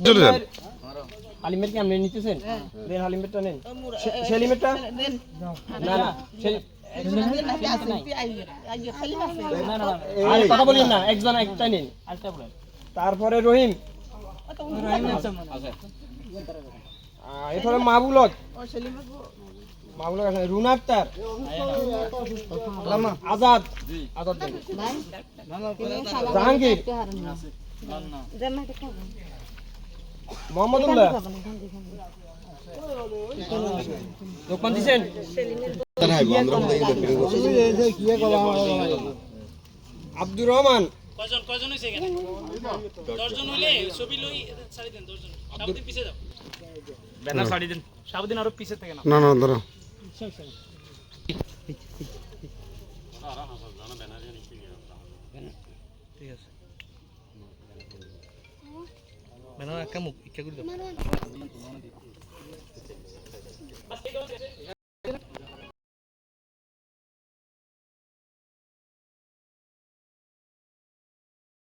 চলে যান। হালিমের কি আপনি নিতেছেন? দেন হালিমেরটা নেন। সেলিমেরটা নেন। না না আরে কথা বলেন না, একজন একটা নিন। তারপরে রহিম, এরপরে মাহবুলক, মাহবুলক আছে, রুনা আক্তার, আজাদ, আজাদ দেন। জাহাঙ্গীর, মোহাম্মদুল্লাহ, লোকমান দিছেন, আব্দুর রহমান, কয়জন হইছে এখানে? 10 জন হইলে ছবি লই ছাড়ি দেন 10 জন। সাবুদ্দিন পিছে যাও। ব্যানার ছাড়ি দেন। সাবুদ্দিন আরো পিছে থেকে না। না না দাঁড়া। ঠিক আছে। ব্যানার একটা মুখ ইচ্ছা করে দাও।